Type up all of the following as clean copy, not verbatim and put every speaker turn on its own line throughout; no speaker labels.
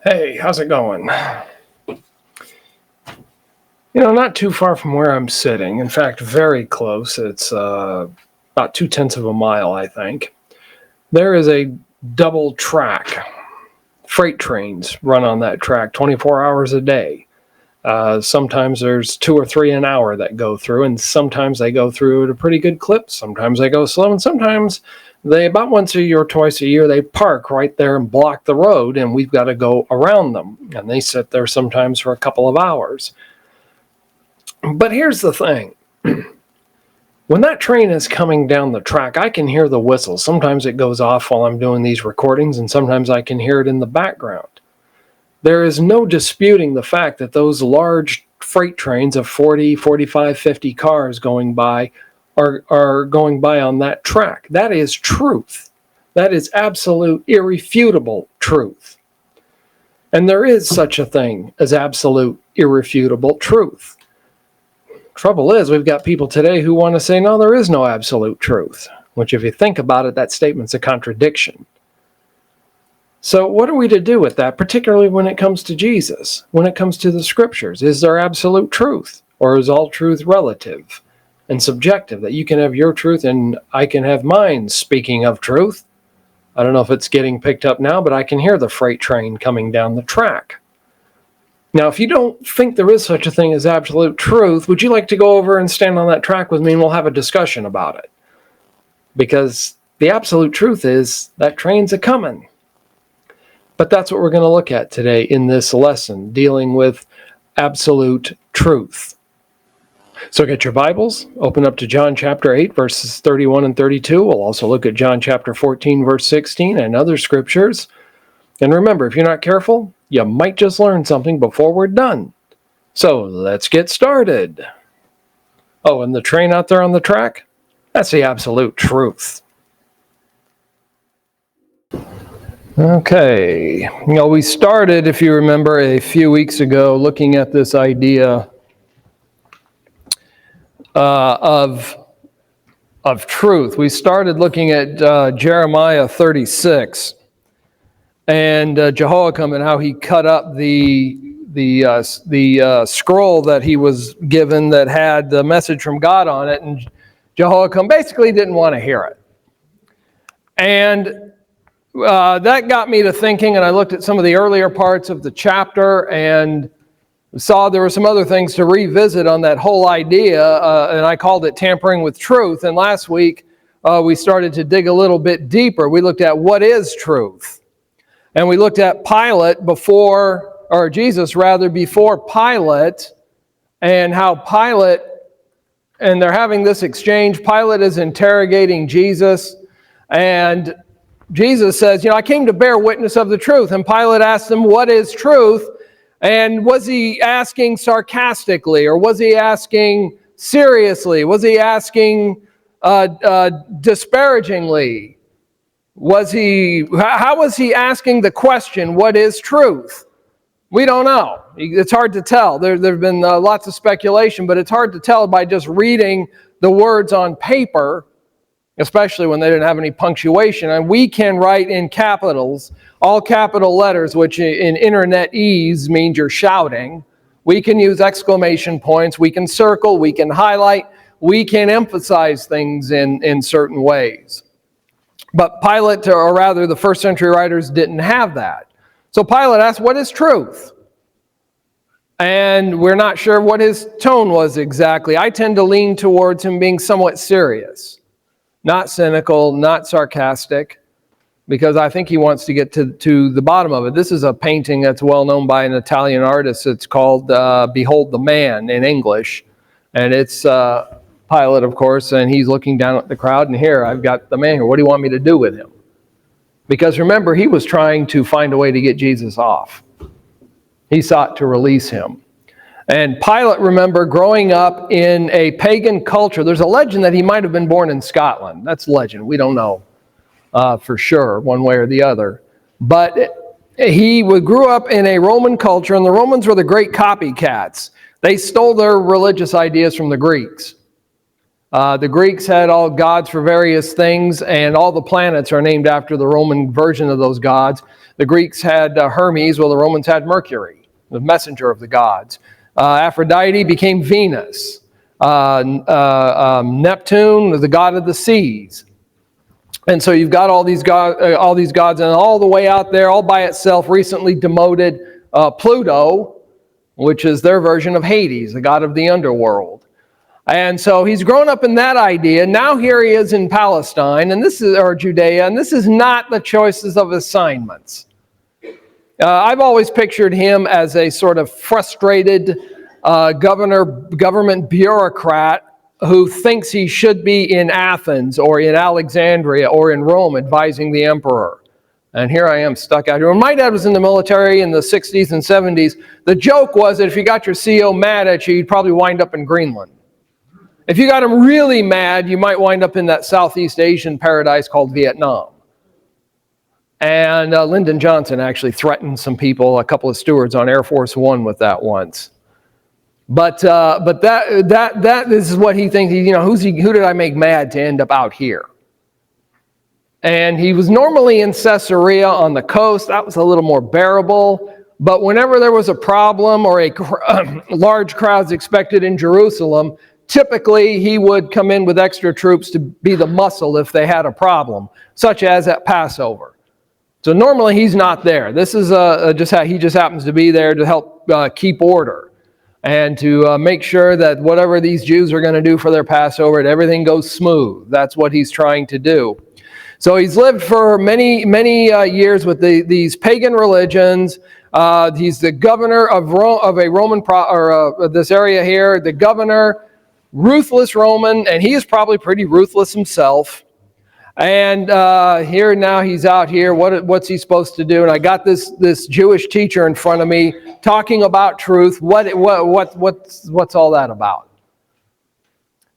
Hey, how's it going? Not too far from where I'm sitting. In fact, very close. It's about 0.2 of a mile, I think. There is a double track. Freight trains run on that track 24 hours a day. Sometimes there's 2 or 3 an hour that go through, and sometimes they go through at a pretty good clip. Sometimes they go slow, and sometimes about once a year or twice a year, they park right there and block the road, and we've got to go around them. And they sit there sometimes for a couple of hours. But here's the thing. When that train is coming down the track, I can hear the whistle. Sometimes it goes off while I'm doing these recordings, and sometimes I can hear it in the background. There is no disputing the fact that those large freight trains of 40, 45, 50 cars going by are going by on that track. That is truth. That is absolute, irrefutable truth. And there is such a thing as absolute, irrefutable truth. Trouble is, we've got people today who want to say, no, there is no absolute truth, which if you think about it, that statement's a contradiction. So what are we to do with that, particularly when it comes to Jesus, when it comes to the scriptures? Is there absolute truth, or is all truth relative and subjective, that you can have your truth and I can have mine? Speaking of truth, I don't know if it's getting picked up now, but I can hear the freight train coming down the track. Now, if you don't think there is such a thing as absolute truth, would you like to go over and stand on that track with me and we'll have a discussion about it? Because the absolute truth is that train's a-coming. But that's what we're going to look at today in this lesson, dealing with absolute truth. So get your Bibles, open up to John chapter 8, verses 31 and 32. We'll also look at John chapter 14, verse 16, and other scriptures. And remember, if you're not careful, you might just learn something before we're done. So let's get started. Oh, and the train out there on the track? That's the absolute truth. Okay. We started, if you remember, a few weeks ago looking at this idea of truth. We started looking at Jeremiah 36. And Jehoiakim and how he cut up the scroll that he was given that had the message from God on it, and Jehoiakim basically didn't want to hear it. And that got me to thinking, and I looked at some of the earlier parts of the chapter and saw there were some other things to revisit on that whole idea, and I called it Tampering with Truth. And last week we started to dig a little bit deeper. We looked at what is truth. And we looked at Jesus before Pilate, and how Pilate, and they're having this exchange. Pilate is interrogating Jesus, and Jesus says, I came to bear witness of the truth. And Pilate asked him, what is truth? And was he asking sarcastically, or was he asking seriously? Was he asking disparagingly? How was he asking the question, what is truth? We don't know. It's hard to tell. There have been lots of speculation, but it's hard to tell by just reading the words on paper, especially when they didn't have any punctuation. And we can write in capitals, all capital letters, which in internetese means you're shouting. We can use exclamation points. We can circle. We can highlight. We can emphasize things in certain ways. But Pilate, or rather the first century writers, didn't have that. So Pilate asked, what is truth? And we're not sure what his tone was exactly. I tend to lean towards him being somewhat serious, not cynical, not sarcastic, because I think he wants to get to the bottom of it. This is a painting that's well known by an Italian artist. It's called Behold the Man in English. And it's Pilate, of course, and he's looking down at the crowd, and here, I've got the man here. What do you want me to do with him? Because remember, he was trying to find a way to get Jesus off. He sought to release him. And Pilate, remember, growing up in a pagan culture, there's a legend that he might have been born in Scotland. That's legend. We don't know for sure, one way or the other. But he grew up in a Roman culture, and the Romans were the great copycats. They stole their religious ideas from the Greeks. The Greeks had all gods for various things, and all the planets are named after the Roman version of those gods. The Greeks had Hermes, while the Romans had Mercury, the messenger of the gods. Aphrodite became Venus. Neptune was the god of the seas. And so you've got all these gods, and all the way out there, all by itself, recently demoted Pluto, which is their version of Hades, the god of the underworld. And so he's grown up in that idea. Now here he is in Palestine, or Judea, and this is not the choices of assignments. I've always pictured him as a sort of frustrated government bureaucrat who thinks he should be in Athens or in Alexandria or in Rome advising the emperor. And here I am stuck out here. When my dad was in the military in the 60s and 70s, the joke was that if you got your CO mad at you, you'd probably wind up in Greenland. If you got him really mad, you might wind up in that Southeast Asian paradise called Vietnam. And Lyndon Johnson actually threatened some people, a couple of stewards on Air Force One with that once. But that this is what he thinks. Who did I make mad to end up out here? And he was normally in Caesarea on the coast. That was a little more bearable. But whenever there was a problem or large crowds expected in Jerusalem, typically he would come in with extra troops to be the muscle if they had a problem, such as at Passover. So normally he's not there. This is just how he just happens to be there to help keep order and to make sure that whatever these Jews are going to do for their Passover, that everything goes smooth. That's what he's trying to do. So he's lived for many years with these pagan religions. He's the governor of a Roman this area here. The governor, ruthless Roman, and he is probably pretty ruthless himself. And here now he's out here. What's he supposed to do? And I got this Jewish teacher in front of me talking about truth. What's all that about?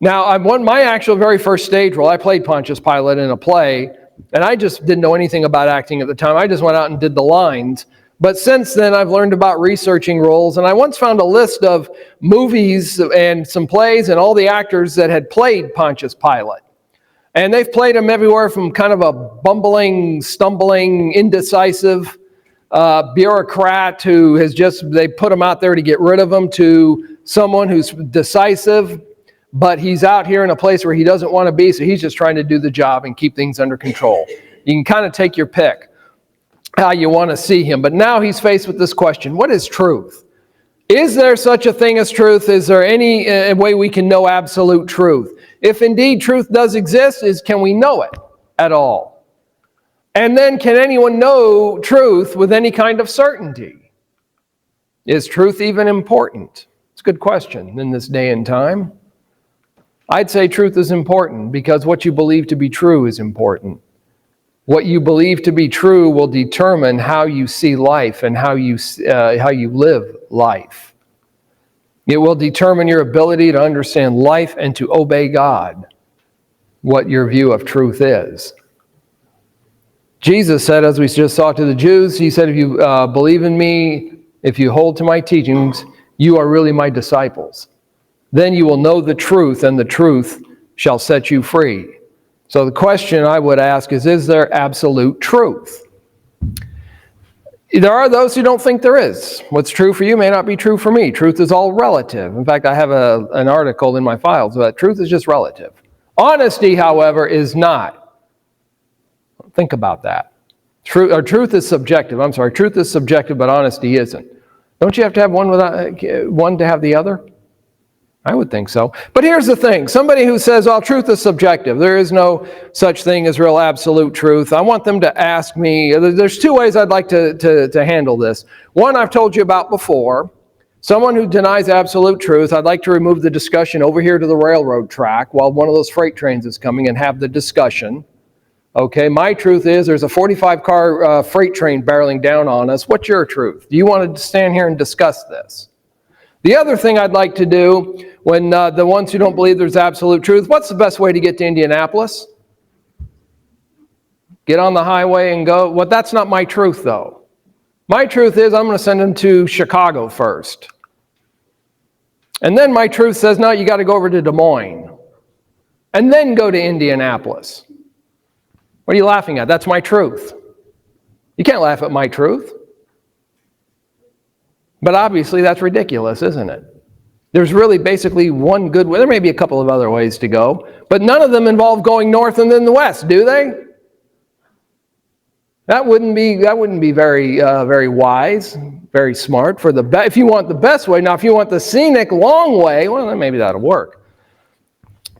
Now, I won my actual very first stage role. I played Pontius Pilate in a play, and I just didn't know anything about acting at the time. I just went out and did the lines. But since then, I've learned about researching roles, and I once found a list of movies and some plays and all the actors that had played Pontius Pilate. And they've played him everywhere from kind of a bumbling, stumbling, indecisive bureaucrat who they put him out there to get rid of him, to someone who's decisive, but he's out here in a place where he doesn't want to be, so he's just trying to do the job and keep things under control. You can kind of take your pick how you want to see him. But now he's faced with this question: what is truth? Is there such a thing as truth? Is there any way we can know absolute truth? If indeed truth does exist, can we know it at all? And then can anyone know truth with any kind of certainty? Is truth even important? It's a good question in this day and time. I'd say truth is important because what you believe to be true is important. What you believe to be true will determine how you see life and how you live life. It will determine your ability to understand life and to obey God, what your view of truth is. Jesus said, as we just saw to the Jews, he said, if you believe in me, if you hold to my teachings, you are really my disciples. Then you will know the truth, and the truth shall set you free. So the question I would ask is there absolute truth? There are those who don't think there is. What's true for you may not be true for me. Truth is all relative. In fact, I have an article in my files about truth is just relative. Honesty, however, is not. Think about that. Truth is subjective. Truth is subjective, but honesty isn't. Don't you have to have one to have the other? I would think so. But here's the thing. Somebody who says, well, truth is subjective. There is no such thing as real absolute truth. I want them to ask me, there's two ways I'd like to handle this. One I've told you about before. Someone who denies absolute truth, I'd like to remove the discussion over here to the railroad track while one of those freight trains is coming and have the discussion. Okay, my truth is there's a 45-car freight train barreling down on us. What's your truth? Do you want to stand here and discuss this? The other thing I'd like to do when the ones who don't believe there's absolute truth, what's the best way to get to Indianapolis? Get on the highway and go. Well, that's not my truth, though. My truth is I'm going to send them to Chicago first. And then my truth says, no, you got to go over to Des Moines. and then go to Indianapolis. What are you laughing at? That's my truth. You can't laugh at my truth. But obviously that's ridiculous, isn't it? There's really basically one good way. There may be a couple of other ways to go, but none of them involve going north and then the west, do they? That wouldn't be very wise, very smart. If you want the best way, now if you want the scenic long way, well, then maybe that'll work.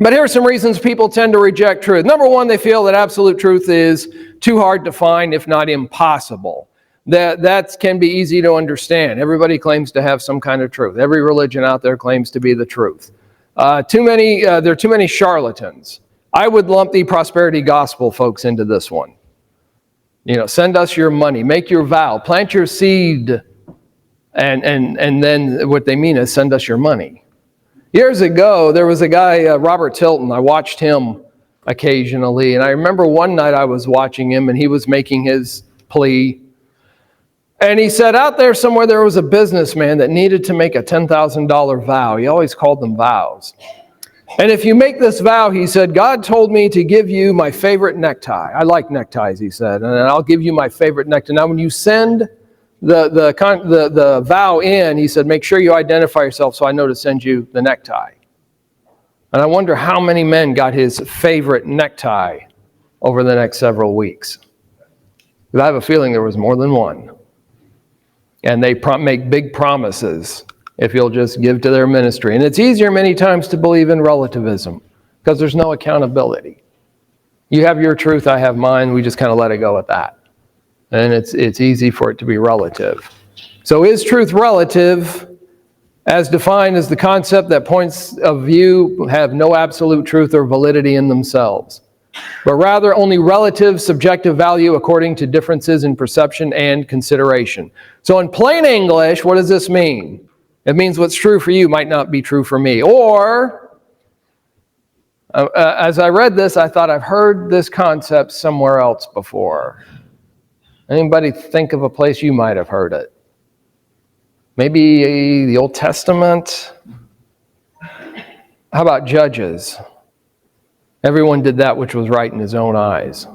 But here are some reasons people tend to reject truth. Number one, they feel that absolute truth is too hard to find, if not impossible. That can be easy to understand. Everybody claims to have some kind of truth. Every religion out there claims to be the truth. There are too many charlatans. I would lump the prosperity gospel folks into this one. Send us your money, make your vow, plant your seed, and then what they mean is send us your money. Years ago, there was a guy, Robert Tilton. I watched him occasionally, and I remember one night I was watching him, and he was making his plea. And he said out there somewhere there was a businessman that needed to make a $10,000 vow. He always called them vows. And if you make this vow, he said, God told me to give you my favorite necktie. I like neckties, he said, and I'll give you my favorite necktie. Now, when you send the vow in, he said, make sure you identify yourself so I know to send you the necktie. And I wonder how many men got his favorite necktie over the next several weeks. Because I have a feeling there was more than one. And they make big promises if you'll just give to their ministry. And it's easier many times to believe in relativism because there's no accountability. You have your truth, I have mine. We just kind of let it go at that. And it's easy for it to be relative. So is truth relative? As defined as the concept that points of view have no absolute truth or validity in themselves, but rather only relative subjective value according to differences in perception and consideration. So in plain English, what does this mean? It means what's true for you might not be true for me. Or, as I read this, I thought I've heard this concept somewhere else before. Anybody think of a place you might have heard it? Maybe the Old Testament? How about Judges? Everyone did that which was right in his own eyes.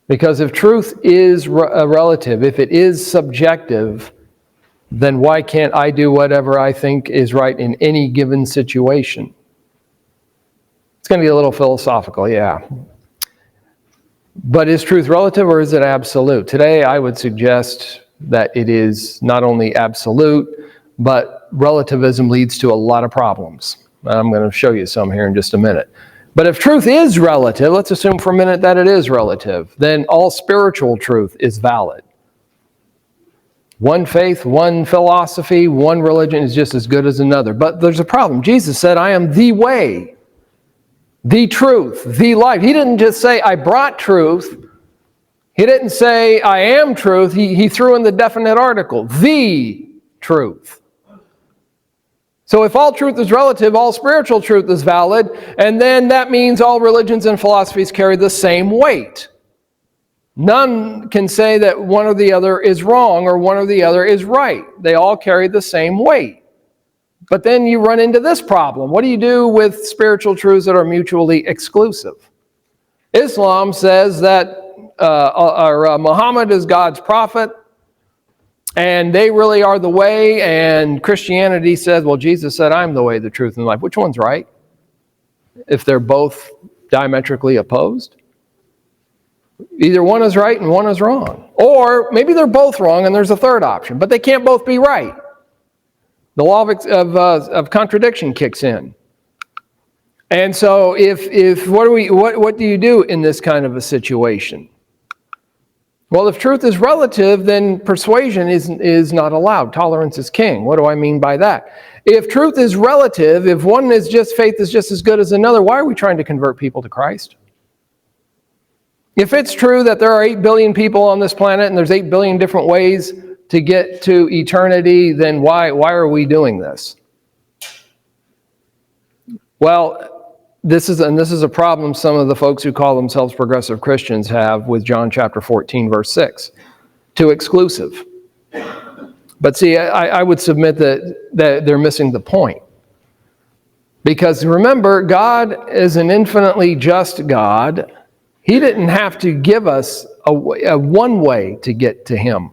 Because if truth is relative, if it is subjective, then why can't I do whatever I think is right in any given situation? It's going to be a little philosophical, yeah. But is truth relative or is it absolute? Today I would suggest that it is not only absolute, but relativism leads to a lot of problems. I'm going to show you some here in just a minute. But if truth is relative, let's assume for a minute that it is relative, then all spiritual truth is valid. One faith, one philosophy, one religion is just as good as another. But there's a problem. Jesus said, I am the way, the truth, the life. He didn't just say, I brought truth. He didn't say, I am truth. He threw in the definite article, the truth. So if all truth is relative, all spiritual truth is valid, and then that means all religions and philosophies carry the same weight. None can say that one or the other is wrong or one or the other is right. They all carry the same weight. But then you run into this problem. What do you do with spiritual truths that are mutually exclusive? Islam says that Muhammad is God's prophet, and they really are the way, and Christianity says, well, Jesus said, I'm the way, the truth, and the life. Which one's right? If they're both diametrically opposed? Either one is right and one is wrong. Or maybe they're both wrong and there's a third option, but they can't both be right. The law of contradiction kicks in. And so what do you do in this kind of a situation? Well, if truth is relative, then persuasion is not allowed. Tolerance is king. What do I mean by that? If truth is relative, if one is just, faith is just as good as another, why are we trying to convert people to Christ? If it's true that there are 8 billion people on this planet and there's 8 billion different ways to get to eternity, then why are we doing this? Well, this is a problem some of the folks who call themselves progressive Christians have with John chapter 14, verse 6. Too exclusive. But see, I would submit that they're missing the point. Because remember, God is an infinitely just God. He didn't have to give us a one way to get to Him.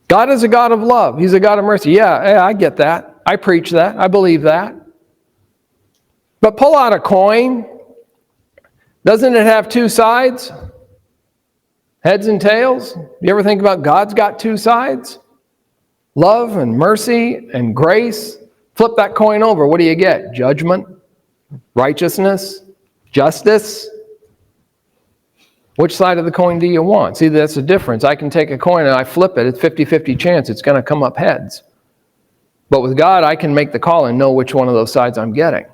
God is a God of love. He's a God of mercy. Yeah, I get that. I preach that. I believe that. But pull out a coin. Doesn't it have two sides? Heads and tails? You ever think about God's got two sides? Love and mercy and grace. Flip that coin over. What do you get? Judgment, righteousness, justice. Which side of the coin do you want? See, that's the difference. I can take a coin and I flip it. It's 50-50 chance it's going to come up heads. But with God, I can make the call and know which one of those sides I'm getting.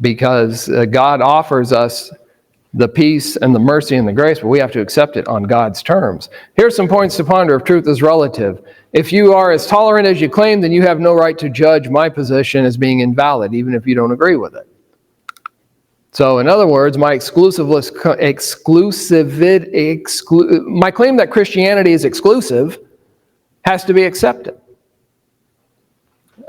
Because God offers us the peace and the mercy and the grace, but we have to accept it on God's terms. Here's some points to ponder if truth is relative. If you are as tolerant as you claim, then you have no right to judge my position as being invalid, even if you don't agree with it. So, in other words, my my claim that Christianity is exclusive has to be accepted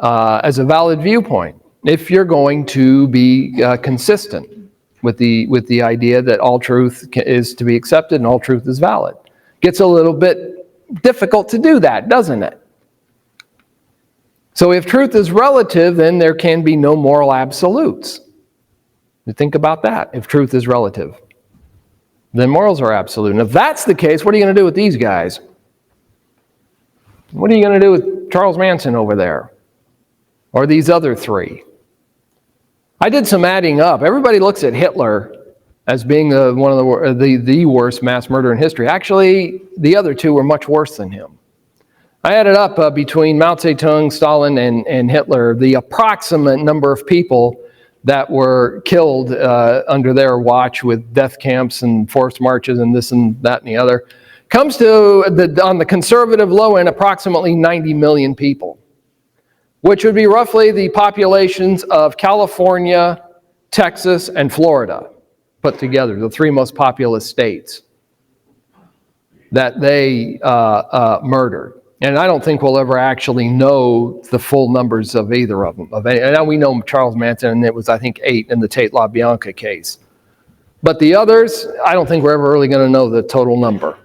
as a valid viewpoint if you're going to be consistent with the idea that all truth is to be accepted and all truth is valid. Gets a little bit difficult to do that, doesn't it? So if truth is relative, then there can be no moral absolutes. Think about that. If truth is relative, then morals are absolute. And if that's the case, what are you going to do with these guys? What are you going to do with Charles Manson over there? Or these other three? I did some adding up. Everybody looks at Hitler as being one of the worst mass murderer in history. Actually, the other two were much worse than him. I added up between Mao Zedong, Stalin, and Hitler, the approximate number of people that were killed under their watch with death camps and forced marches and this and that and the other, comes to, on the conservative low end, approximately 90 million people, which would be roughly the populations of California, Texas, and Florida put together, the three most populous states that they murdered. And I don't think we'll ever actually know the full numbers of either of them. And now we know Charles Manson, and it was, I think, 8 in the Tate LaBianca case. But the others, I don't think we're ever really going to know the total number.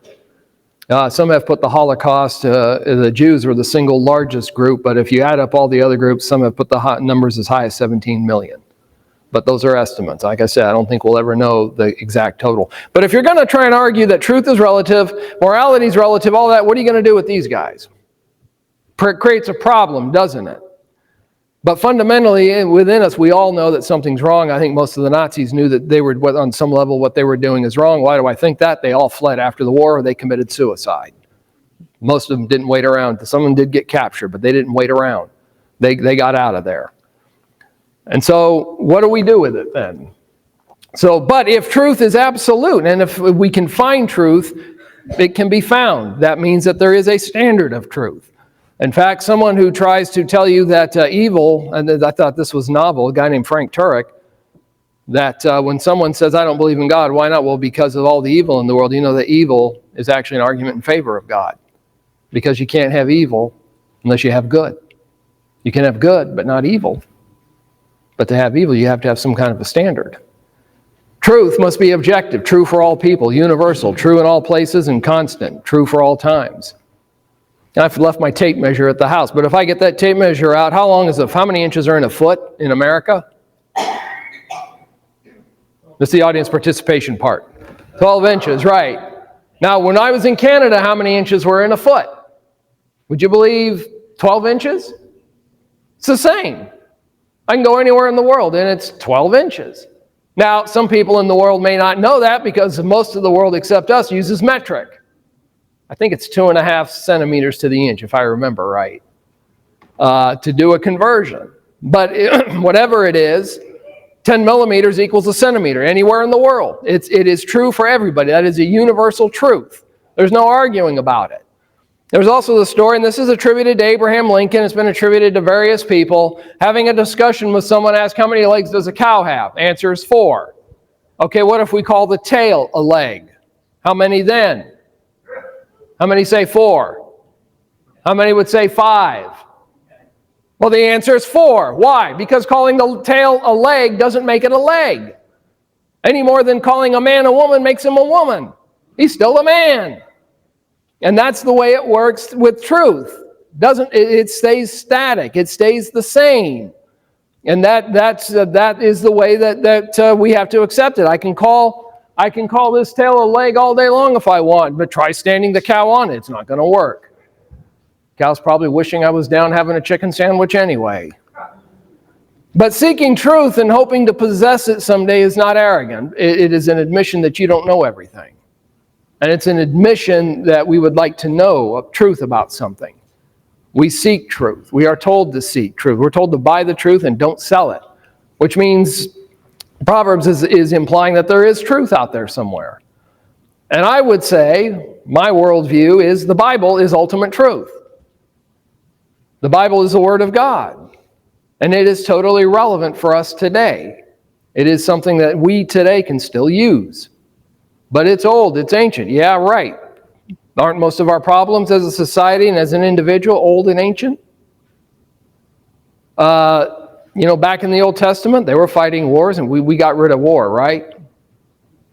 Some have put the Holocaust, the Jews were the single largest group, but if you add up all the other groups, some have put the numbers as high as 17 million. But those are estimates. Like I said, I don't think we'll ever know the exact total. But if you're going to try and argue that truth is relative, morality is relative, all that, what are you going to do with these guys? It creates a problem, doesn't it? But fundamentally, within us, we all know that something's wrong. I think most of the Nazis knew that they were, on some level, what they were doing is wrong. Why do I think that? They all fled after the war, or they committed suicide. Most of them didn't wait around. Some of them did get captured, but they didn't wait around. They got out of there. And so, what do we do with it then? So, but if truth is absolute, and if we can find truth, it can be found. That means that there is a standard of truth. In fact, someone who tries to tell you that evil, and I thought this was novel, a guy named Frank Turek, that when someone says, I don't believe in God, why not? Well, because of all the evil in the world. You know that evil is actually an argument in favor of God. Because you can't have evil unless you have good. You can have good, but not evil. But to have evil, you have to have some kind of a standard. Truth must be objective, true for all people, universal, true in all places and constant, true for all times. I've left my tape measure at the house, but if I get that tape measure out, how many inches are in a foot in America? That's the audience participation part. 12 inches, right. Now, when I was in Canada, how many inches were in a foot? Would you believe 12 inches? It's the same. I can go anywhere in the world and it's 12 inches. Now, some people in the world may not know that because most of the world except us uses metric. I think it's 2.5 centimeters to the inch, if I remember right, to do a conversion. But whatever it is, 10 millimeters equals a centimeter anywhere in the world. It is true for everybody. That is a universal truth. There's no arguing about it. There's also the story, and this is attributed to Abraham Lincoln. It's been attributed to various people. Having a discussion with someone, asked, how many legs does a cow have? Answer is 4. Okay, what if we call the tail a leg? How many then? How many say 4? How many would say 5? Well, the answer is 4. Why? Because calling the tail a leg doesn't make it a leg. Any more than calling a man a woman makes him a woman. He's still a man. And that's the way it works with truth. It stays static. It stays the same. And that is the way that we have to accept it. I can call this tail a leg all day long if I want, but try standing the cow on it. It's not going to work. Cow's probably wishing I was down having a chicken sandwich anyway. But seeking truth and hoping to possess it someday is not arrogant. It is an admission that you don't know everything. And it's an admission that we would like to know truth about something. We seek truth. We are told to seek truth. We're told to buy the truth and don't sell it, which means Proverbs is implying that there is truth out there somewhere. And I would say my worldview is the Bible is ultimate truth. The Bible is the Word of God, and it is totally relevant for us today. It is something that we today can still use. But it's old, it's ancient. Yeah, right. Aren't most of our problems as a society and as an individual old and ancient? Back in the Old Testament, they were fighting wars, and we got rid of war, right?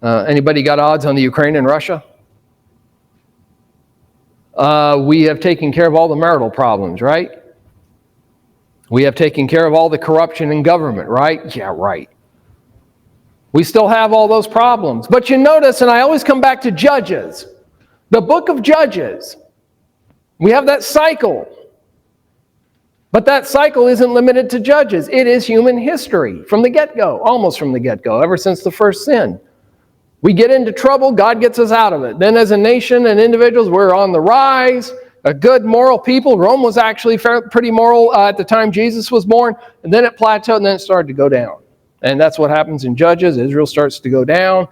Anybody got odds on the Ukraine and Russia? We have taken care of all the marital problems, right? We have taken care of all the corruption in government, right? Yeah, right. We still have all those problems. But you notice, and I always come back to Judges, the book of Judges. We have that cycle. But that cycle isn't limited to Judges. It is human history from the get-go, almost from the get-go, ever since the first sin. We get into trouble, God gets us out of it. Then as a nation and individuals, we're on the rise, a good moral people. Rome was actually pretty moral at the time Jesus was born, and then it plateaued, and then it started to go down. And that's what happens in Judges. Israel starts to go down.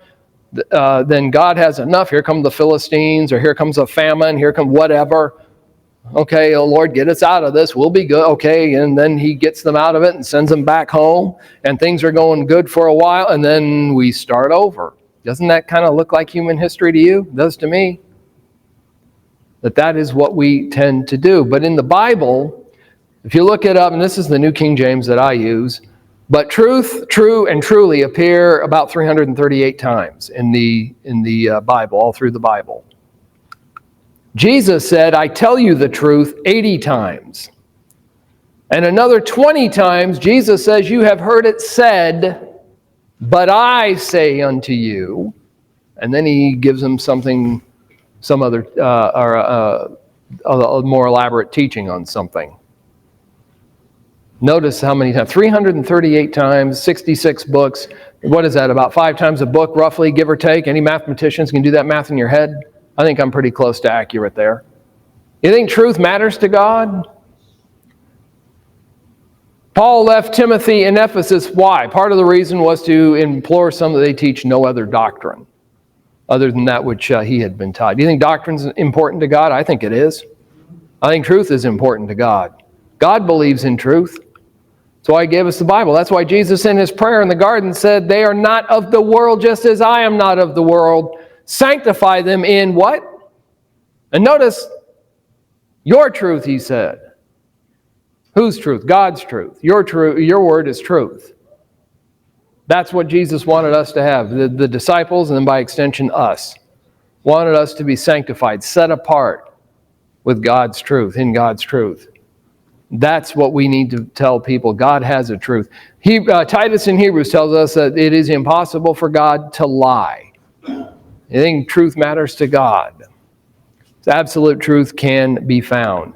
Then God has enough. Here come the Philistines, or here comes a famine, here comes whatever. Okay, oh Lord, get us out of this. We'll be good. Okay, and then he gets them out of it and sends them back home. And things are going good for a while, and then we start over. Doesn't that kind of look like human history to you? It does to me. That is what we tend to do. But in the Bible, if you look it up, and this is the New King James that I use, but truth, true, and truly appear about 338 times in the Bible, all through the Bible. Jesus said, I tell you the truth 80 times. And another 20 times, Jesus says, you have heard it said, but I say unto you. And then he gives them some other, a more elaborate teaching on something. Notice how many times, 338 times, 66 books. What is that, about 5 times a book, roughly, give or take? Any mathematicians can do that math in your head? I think I'm pretty close to accurate there. You think truth matters to God? Paul left Timothy in Ephesus. Why? Part of the reason was to implore some that they teach no other doctrine other than that which he had been taught. Do you think doctrine's important to God? I think it is. I think truth is important to God. God believes in truth. That's why he gave us the Bible. That's why Jesus in his prayer in the garden said, they are not of the world just as I am not of the world. Sanctify them in what? And notice, your truth, he said. Whose truth? God's truth. Your word is truth. That's what Jesus wanted us to have. The disciples, and then by extension us, wanted us to be sanctified, set apart with God's truth, in God's truth. That's what we need to tell people. God has a truth. Titus in Hebrews tells us that it is impossible for God to lie. You think truth matters to God? Absolute truth can be found.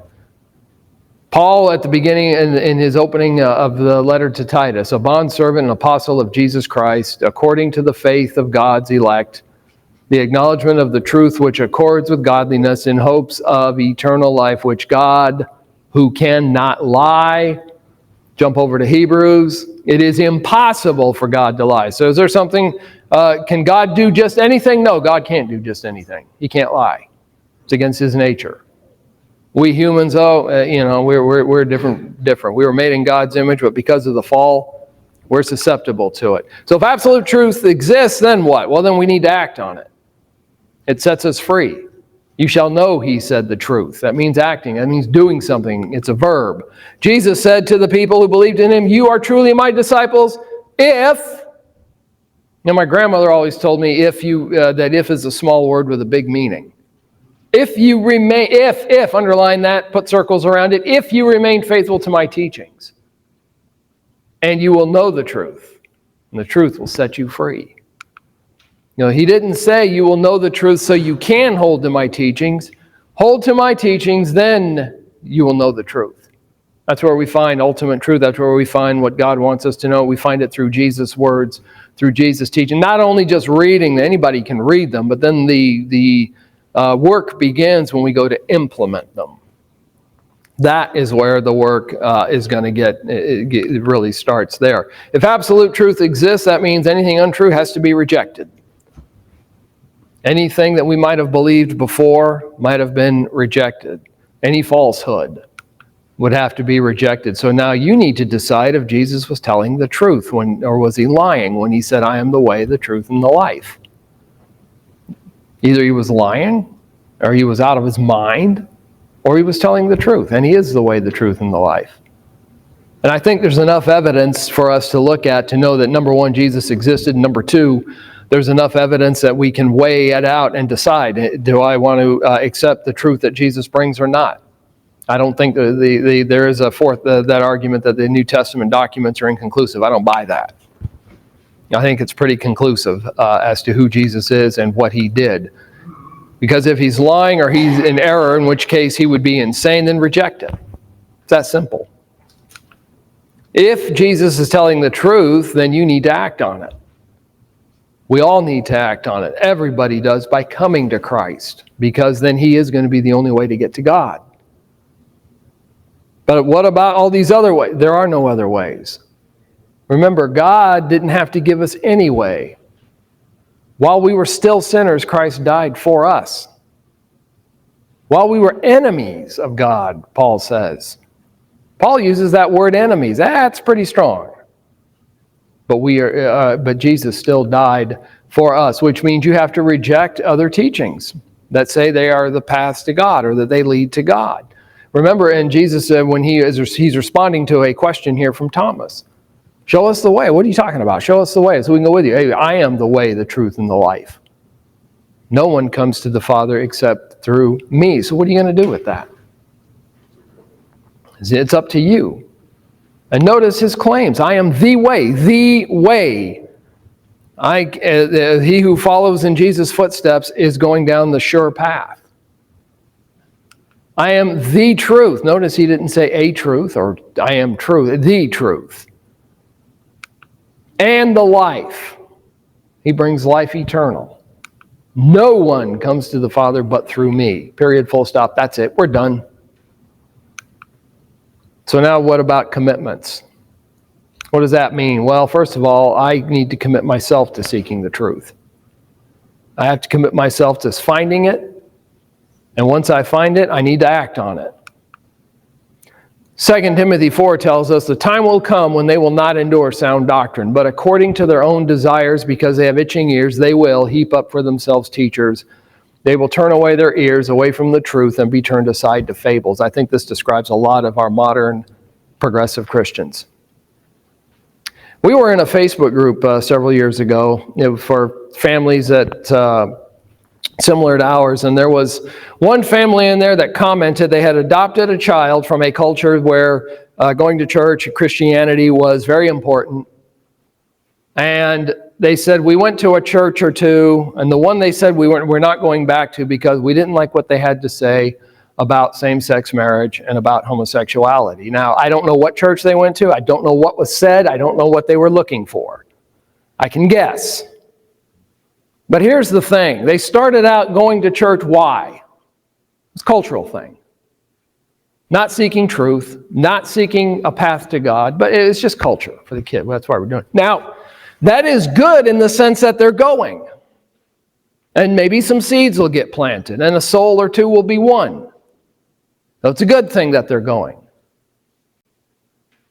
Paul, at the beginning, in his opening of the letter to Titus, a bondservant and apostle of Jesus Christ, according to the faith of God's elect, the acknowledgement of the truth which accords with godliness in hopes of eternal life, which God, who cannot lie, jump over to Hebrews, it is impossible for God to lie. So is there something, can God do just anything? No, God can't do just anything. He can't lie. It's against his nature. We humans, we're different. We were made in God's image, but because of the fall, we're susceptible to it. So if absolute truth exists, then what? Well, then we need to act on it. It sets us free. You shall know he said the truth. That means acting. That means doing something. It's a verb. Jesus said to the people who believed in him, you are truly my disciples if... Now, my grandmother always told me that if is a small word with a big meaning. If you remain, underline that, put circles around it, if you remain faithful to my teachings, and you will know the truth, and the truth will set you free. He didn't say you will know the truth so you can hold to my teachings. Hold to my teachings, then you will know the truth. That's where we find ultimate truth. That's where we find what God wants us to know. We find it through Jesus' words, through Jesus' teaching. Not only just reading, anybody can read them, but then the work begins when we go to implement them. That is where the work is going to it really starts there. If absolute truth exists, that means anything untrue has to be rejected. Anything that we might have believed before might have been rejected. Any falsehood would have to be rejected. So now you need to decide if Jesus was telling the truth or was he lying when he said, I am the way, the truth, and the life. Either he was lying, or he was out of his mind, or he was telling the truth. And he is the way, the truth, and the life. And I think there's enough evidence for us to look at to know that, number one, Jesus existed. Number two, there's enough evidence that we can weigh it out and decide, do I want to accept the truth that Jesus brings or not? I don't think there is a fourth, that argument that the New Testament documents are inconclusive. I don't buy that. I think it's pretty conclusive as to who Jesus is and what he did. Because if he's lying or he's in error, in which case he would be insane, then reject it. It's that simple. If Jesus is telling the truth, then you need to act on it. We all need to act on it. Everybody does, by coming to Christ, because then he is going to be the only way to get to God. But what about all these other ways? There are no other ways. Remember, God didn't have to give us any way. While we were still sinners, Christ died for us. While we were enemies of God, Paul says. Paul uses that word enemies. That's pretty strong. But Jesus still died for us, which means you have to reject other teachings that say they are the paths to God or that they lead to God. Remember, and Jesus said when he's responding to a question here from Thomas, show us the way. What are you talking about? Show us the way so we can go with you. Hey, I am the way, the truth, and the life. No one comes to the Father except through me. So what are you going to do with that? It's up to you. And notice his claims. I am the way, the way. He who follows in Jesus' footsteps is going down the sure path. I am the truth. Notice he didn't say a truth or I am truth, the truth. And the life. He brings life eternal. No one comes to the Father but through me. Period, full stop. That's it. We're done. So now what about commitments? What does that mean? Well, first of all, I need to commit myself to seeking the truth. I have to commit myself to finding it. And once I find it, I need to act on it. 2 Timothy 4 tells us the time will come when they will not endure sound doctrine, but according to their own desires, because they have itching ears, they will heap up for themselves teachers. They will turn away their ears away from the truth and be turned aside to fables. I think this describes a lot of our modern progressive Christians. We were in a Facebook group several years ago for families that similar to ours, and there was one family in there that commented they had adopted a child from a culture where going to church, Christianity was very important. And they said, we went to a church or two, and the one they said we're not going back to because we didn't like what they had to say about same-sex marriage and about homosexuality. Now, I don't know what church they went to. I don't know what was said. I don't know what they were looking for. I can guess. But here's the thing. They started out going to church. Why? It's a cultural thing. Not seeking truth, not seeking a path to God, but it's just culture for the kid. That's why we're doing it. Now, that is good in the sense that they're going. And maybe some seeds will get planted, and a soul or two will be won. So it's a good thing that they're going.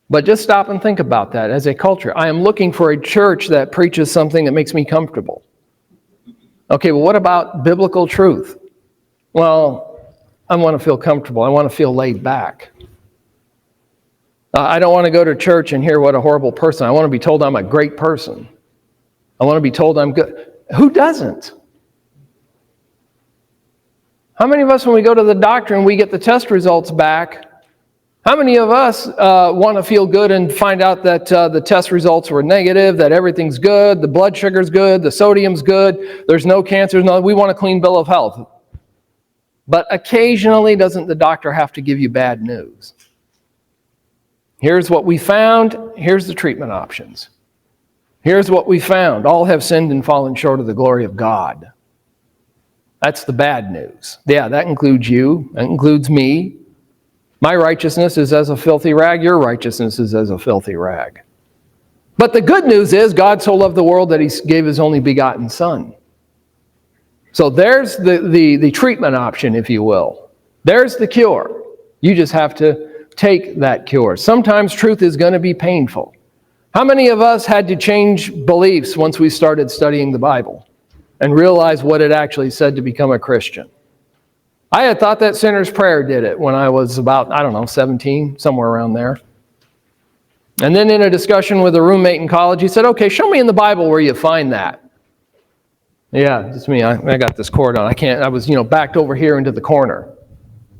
But just stop and think about that as a culture. I am looking for a church that preaches something that makes me comfortable. Okay, well, what about biblical truth? Well, I want to feel comfortable. I want to feel laid back. I don't want to go to church and hear what a horrible person. I want to be told I'm a great person. I want to be told I'm good. Who doesn't? How many of us, when we go to the doctor and we get the test results back, how many of us want to feel good and find out that the test results were negative, that everything's good, the blood sugar's good, the sodium's good, there's no cancer, we want a clean bill of health. But occasionally, doesn't the doctor have to give you bad news? Here's what we found. Here's the treatment options. Here's what we found. All have sinned and fallen short of the glory of God. That's the bad news. Yeah, that includes you. That includes me. My righteousness is as a filthy rag. Your righteousness is as a filthy rag. But the good news is God so loved the world that he gave his only begotten Son. So there's the treatment option, if you will. There's the cure. You just have to take that cure. Sometimes truth is going to be painful. How many of us had to change beliefs once we started studying the Bible and realized what it actually said to become a Christian? I had thought that sinner's prayer did it when I was about, 17, somewhere around there. And then in a discussion with a roommate in college, he said, okay, show me in the Bible where you find that. Yeah, it's me. I got this cord on. I was, backed over here into the corner.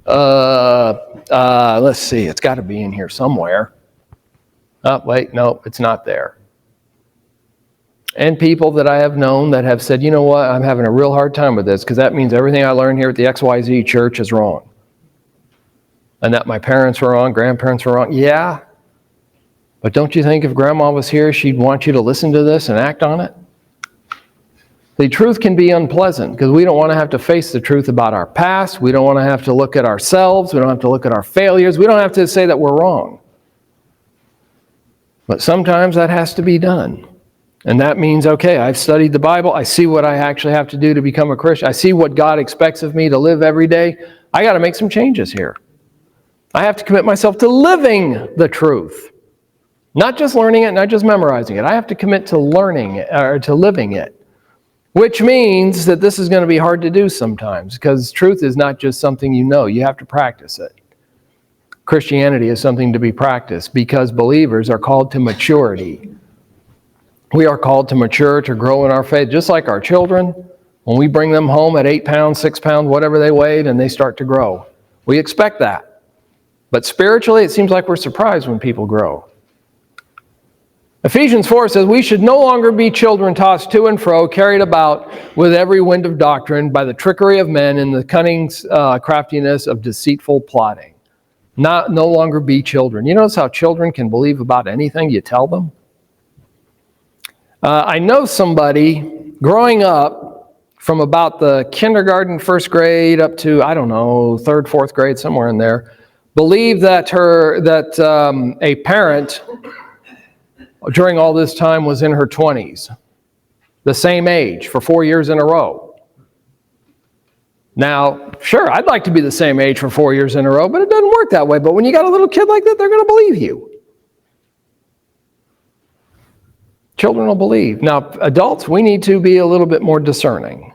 Let's see. It's got to be in here somewhere. Oh, wait, no, it's not there. And people that I have known that have said, you know what, I'm having a real hard time with this because that means everything I learned here at the XYZ church is wrong. And that my parents were wrong, grandparents were wrong. Yeah, but don't you think if Grandma was here, she'd want you to listen to this and act on it? The truth can be unpleasant because we don't want to have to face the truth about our past. We don't want to have to look at ourselves. We don't have to look at our failures. We don't have to say that we're wrong. But sometimes that has to be done. And that means, okay, I've studied the Bible. I see what I actually have to do to become a Christian. I see what God expects of me to live every day. I got to make some changes here. I have to commit myself to living the truth. Not just learning it, not just memorizing it. I have to commit to learning it, or to living it. Which means that this is going to be hard to do sometimes because truth is not just something you know. You have to practice it. Christianity is something to be practiced because believers are called to maturity. We are called to mature, to grow in our faith, just like our children. When we bring them home at 8 pounds, 6 pounds, whatever they weighed, and they start to grow. We expect that. But spiritually, it seems like we're surprised when people grow. Ephesians 4 says, we should no longer be children tossed to and fro, carried about with every wind of doctrine by the trickery of men and the cunning craftiness of deceitful plotting. No longer be children. You notice how children can believe about anything you tell them? I know somebody growing up from about the kindergarten, first grade up to, third, fourth grade, somewhere in there, believed that a parent during all this time was in her 20s, the same age for 4 years in a row. Now, sure, I'd like to be the same age for 4 years in a row, but it doesn't work that way. But when you got a little kid like that, they're going to believe you. Children will believe. Now, adults, we need to be a little bit more discerning.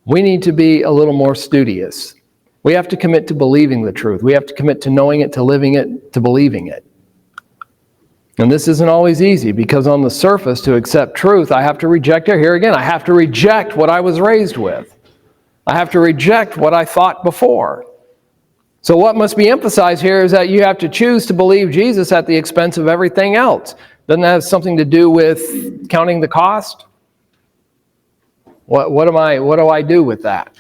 We need to be a little more studious. We have to commit to believing the truth. We have to commit to knowing it, to living it, to believing it. And this isn't always easy because on the surface, to accept truth, I have to reject it. Here again, I have to reject what I was raised with. I have to reject what I thought before. So what must be emphasized here is that you have to choose to believe Jesus at the expense of everything else. Doesn't that have something to do with counting the cost? What do I do with that?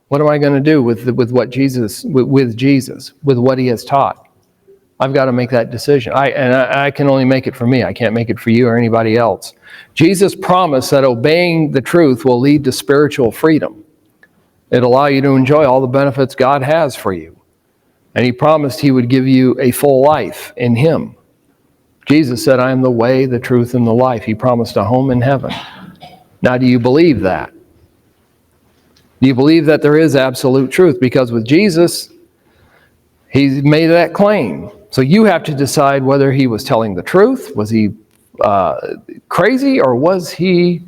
What am I going to do with Jesus, with what he has taught? I've got to make that decision. I can only make it for me. I can't make it for you or anybody else. Jesus promised that obeying the truth will lead to spiritual freedom. It'll allow you to enjoy all the benefits God has for you. And he promised he would give you a full life in him. Jesus said, I am the way, the truth, and the life. He promised a home in heaven. Now, do you believe that? Do you believe that there is absolute truth? Because with Jesus, he made that claim. So you have to decide whether he was telling the truth. Was he crazy or was he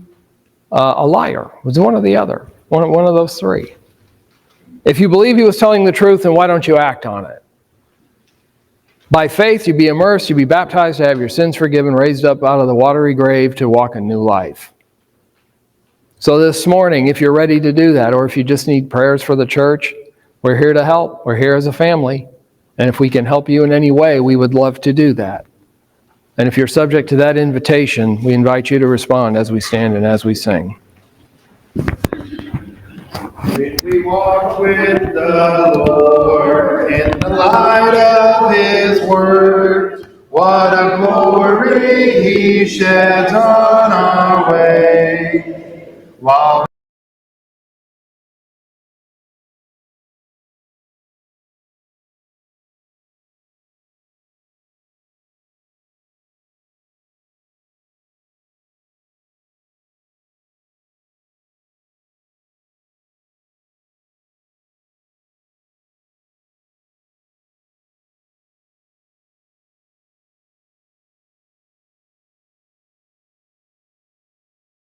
a liar? Was it one or the other? One of those three. If you believe he was telling the truth, then why don't you act on it? By faith, you be immersed, you be baptized to have your sins forgiven, raised up out of the watery grave to walk a new life. So this morning, if you're ready to do that, or if you just need prayers for the church, we're here to help. We're here as a family. And if we can help you in any way, we would love to do that. And if you're subject to that invitation, we invite you to respond as we stand and as we sing.
If we walk with the Lord in the light of His word, what a glory He sheds on our way.